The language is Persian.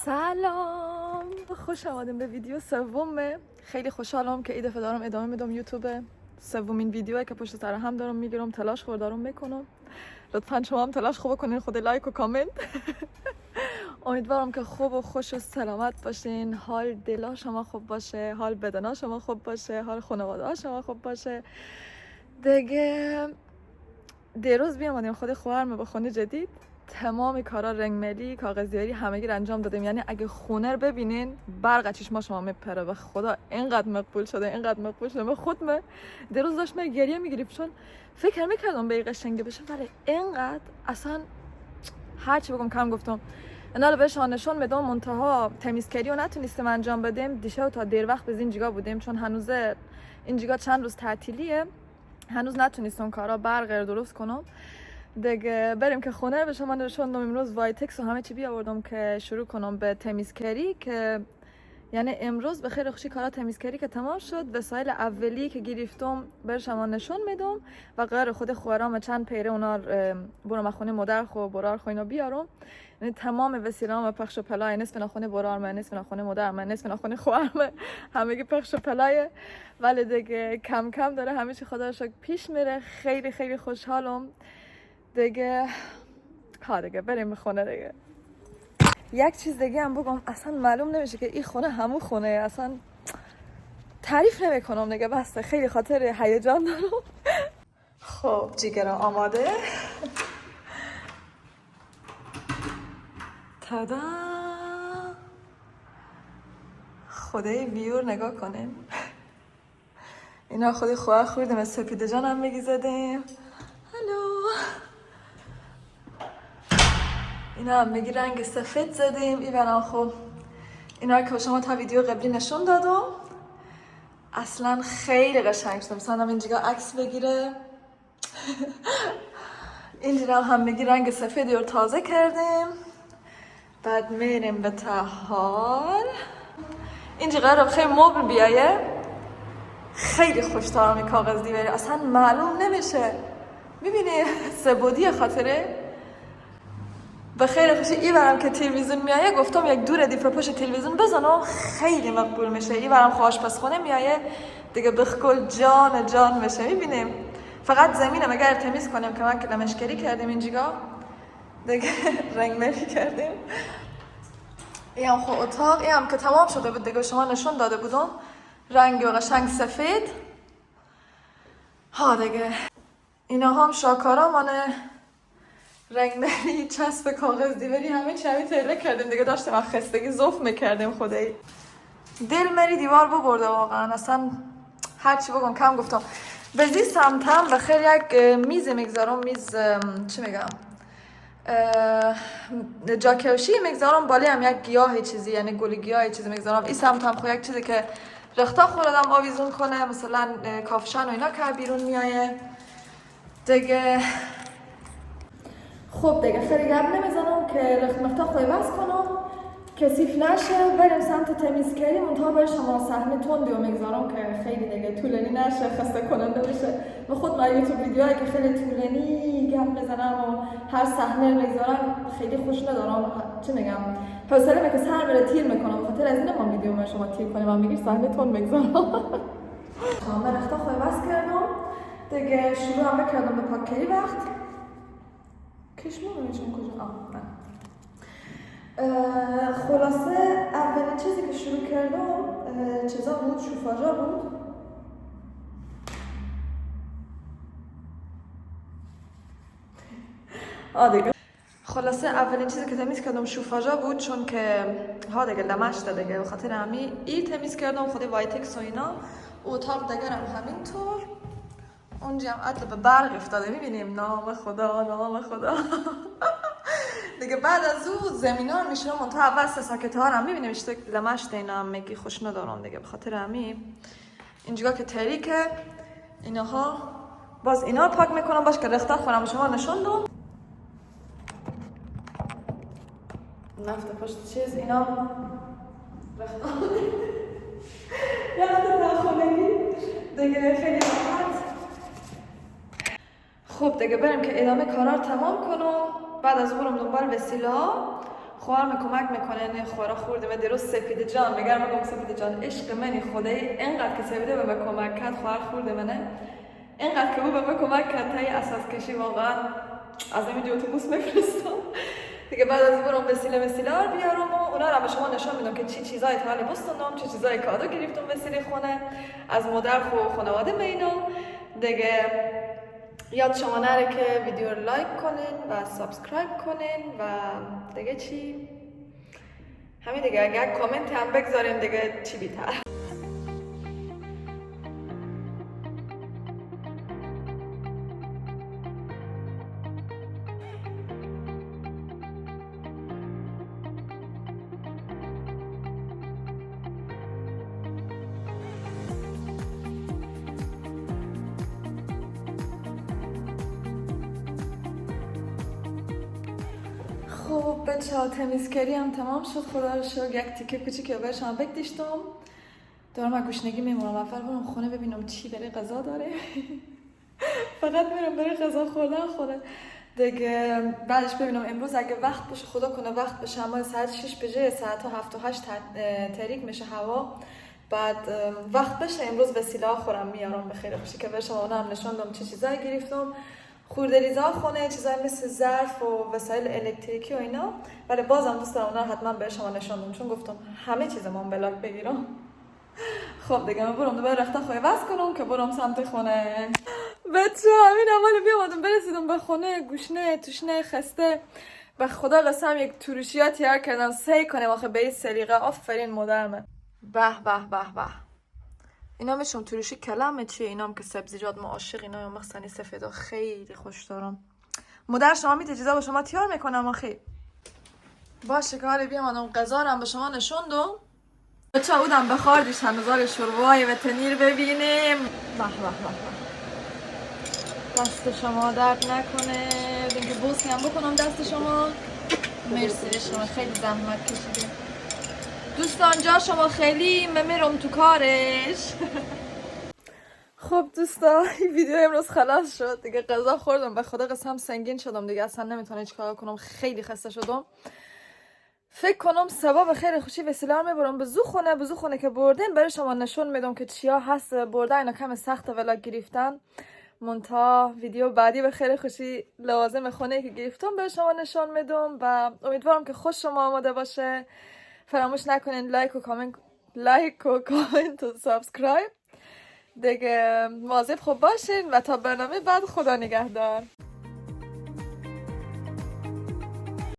سلام، خوش آمدیم به ویدیو سوم. خیلی خوشحالم که این دفعه دارم ادامه میدم یوتیوب. سومین ویدیویی که پشت سر هم دارم میگیرم، تلاش دارم میکنم. لطفاً شما هم تلاش خوب کنین، خود لایک و کامنت. امیدوارم که خوب و خوش و سلامت باشین، حال دلا شما خوب باشه، حال بدنا شما خوب باشه، حال خانواده شما خوب باشه. دیگه دیروز بیامدیم خود خواهرم به خونه جدید، تمام کارا رنگ ملی کاغذیاری همگی رو انجام دادیم. یعنی اگه خونه رو ببینین برق چشما شما میپره و خدا اینقدر مقبول شده من خودم دیروز داشت من گریه میگرفت، چون فکر میکردم به قشنگی بشه ولی اینقدر اصلا هر چی بگم کم گفتم. اینا بهش نشون میدم، منتها تمیزکاری رو نتونستیم انجام بدیم. دیشب تا دیر وقت به اینجا بودیم چون هنوز اینجا چند روز تعطیلیه، هنوز نتونستم کارا برق درست کنم. دیگه بریم که خونه به شما نشوندم. امروز وایتکس و همه چی بیاوردم که شروع کنم به تمیزکاری، که یعنی امروز به خیر خوشی کارا تمیزکاری که تمام شد. وسایل اولی که گرفتم به شما نشون میدم و غیر خود خوارام چند پیره اونا برام خونه مادر خو برار خو اینا بیارم. یعنی تمام وسیله‌ام پخش و پلای، نصف نخونه برار من، نصف نخونه مادر من، نصف نخونه خوارم، همگی پخش و پلای. ولی دیگه کم کم داره همه چی خدا رو شکر پیش میره. خیلی خیلی خوشحالم دیگه. دیگه بریم به خونه. دیگه یک چیز دیگه هم بگم، اصلا معلوم نمیشه که این خونه همون خونه، اصلا تعریف نمیکنم دیگه، بس خیلی خاطر هیجان دارم. خب جیگرم آماده. تادا، خدای ویور نگاه کنیم. اینا خودی خواه خوردیم، از سپیده جان هم میگی زدیم. هلو، اینا هم میگی رنگ سفید زدیم. اینا خب اینا که شما تا ویدیو قبلی نشون دادم، اصلا خیلی قشنگ شده. مثلا اینجا عکس بگیره. اینجا هم میگی رنگ سفیدی رو تازه کردیم. بعد میریم به تحال. اینجا قرار خیلی مبل بیایه. خیلی خوش دارم این کاغذ دیواری، اصلا معلوم نمیشه. میبینی سبودی خاطره به خیر خوشی. ای برام که تلویزیون میایه گفتم یک دور دیفه پشت تلویزیون بزنم، خیلی مقبول میشه. ای برام آشپزخونه میایه دیگه بخکل جان میشه. میبینیم فقط زمینم اگر تمیز کنیم که من که لمشکری کردیم اینجا دیگه رنگ ملی کردیم. این هم خب اتاق، این هم که تمام شده بود دیگه، شما نشون داده بودم رنگ و قشنگ سفید. دیگه اینا هم شاکارا مانه رنگ ملی چسب کاغذ دیواری همه چی همین تیله کردیم دیگه. داشتیم از خستگی زوف میکردیم. خدایی دل مری دیوار ببرده واقعا، اصلا هر چی بگم کم گفتم. به زی سمتم بخیر یک میز میگذارم، میز چی میگم، جاکوشی میگذارم، بالی هم یک گیاه چیزی، یعنی گل گیاه چیزی میگذارم. این سمت هم خو یک چیزی که رختا خوردم آویزون کنه، مثلا کافشن و اینا که بیرون میایه دیگه. خب دیگه خیلی گپ نمیزنم که رختا خوی بس کنم کثیف نشه. بریم سمت تمیزکاری. منتها به شما صحنه تندی رو میگذارم که خیلی دیگه طولانی نشه، خسته کننده بشه. به خود من یوتیوب ویدیوهایی که خیلی طولانی گپ بزنم و هر صحنه میگذارم خیلی خوش ندارم. چه میگم، حوصله میکشه هر بره تیر میکنم. بخاطر از اینه من ویدیو ما شما تیر کنیم، من میگی صحنه تند میگذارم. من رختا خوی بس کردم دیگه، شروع هم بکردم به پاکری. وقت کشمون نمیشون کجا؟ خلاصه اولین چیزی که شروع کردم چیزا بود، شوفاژا بود. دیگه خلاصه اولین چیزی که تمیز کردم شوفاژا بود، چون که دیگه لمش داده دیگه. به خاطر همین ای تمیز کردم. خود وایتکس و اینا. اتاق دیگه هم همینطور. اونجا هم عدل به برق افتاده. میبینیم نام خدا. دیگه بعد از اون زمینان میشونم منتها اول ساکت ها هم میبینیم اشتاک لمش دینا هم میگی خوش ندارم دیگه. به خاطر همین اینجا که تریکه اینها باز اینا رو پاک میکنم. باش که رختا خورم شما نشوندم نفت پشت چیز اینا رختا تا خونگی دیگه خیلی راحت. خب دیگه بریم که ادامه کارا رو تمام کنم. بعد از برم دنبال وسیله ها. خواهرم کمک میکنه خورا خورده و درست سپید جان میگم سپید جان عشق منی خدای اینقدر که سپیده به من کمک کرد خواهر خورده منه اینقدر که او به من کمک کرد تایی اساس کشی واقعا از اینجا اتوبوس میفرستم دیگه بعد از برام وسیله ها بیارم و اونا رو به شما نشون میدم که چی چیزای تالی بستونم چه چیزای کادو گرفتم وسیله خونه از مادر و خانواده مینم دیگه یاد شما نره که ویدیو رو لایک کنین و سابسکرایب کنین و دیگه چی همین دیگه اگر کامنت هم بگذارین دیگه چی بیتر. خب بچه ها تمیزکاری هم تمام شد خدا رو شکر یک تیکه کوچیک بهش هم بکشتم دارم گوشنگی میمونم اول برم خونه ببینم چی برای غذا داره فقط میرم برای غذا خوردن دیگه بعدش ببینم امروز اگه وقت بشه خدا کنه وقت بشه اما ساعت 6 بجه ساعت 7 و 8 تاریک میشه هوا بعد وقت بشه امروز وسیله ها خورم میارم به خیر خوشی که به شما اونم نشون دادم چه چیزایی گرفتم خوردریزا خونه چیزایی مثل ظرف و وسایل الکتریکی و اینا ولی بازم دوست دارم اونا حتما به شما نشون بدم چون گفتم همه چیز من بلاک بگیرم. خب دیگه من برم دوباره رخت خوی واسه کنم که برم سمت خونه. بچه همین اول بیامدم برسیدم به خونه گوشنه توشنه خسته به خدا قسم یک تروشیات تیار کردم سعی کنم آخه به این سلیقه آفرین مدرمه به به به به اینا میشون تروشی کلمه چیه اینام که سبزیجات ما عاشق اینا مخصنی سفیدا خیلی خوش دارم مادر شما میته چیزا با شما تیار میکنم آخه باشه که حالا بیامدم غذا رو به شما نشون دم بچه بودم بخاردیش هنوزار شروای و تنیر ببینیم به به به دست شما درد نکنه اینکه بوسی هم بکنم دست شما مرسی شما خیلی زحمت کشیدیم دوستان جا شما خیلی میرم تو کارش. خب دوستان این ویدیو امروز خلاص شد دیگه غذا خوردم به خدا قسم سنگین شدم دیگه اصلا نمیتونم چیکار کنم خیلی خسته شدم فکر کنم سبا به خیر خوشی وسیله رو میبرم به زو خونه که بردین برای شما نشون میدم که چیا هست برده اینا کم سخت ولا گرفتن مونتا ویدیو بعدی به خیر خوشی لوازم خونه که گرفتم به شما نشون میدم و امیدوارم که خوش شما آماده باشه فراموش نکنین لایک و کامنت و سابسکرایب دیگه مواظب خوب باشین و تا برنامه بعد خدا نگهدار.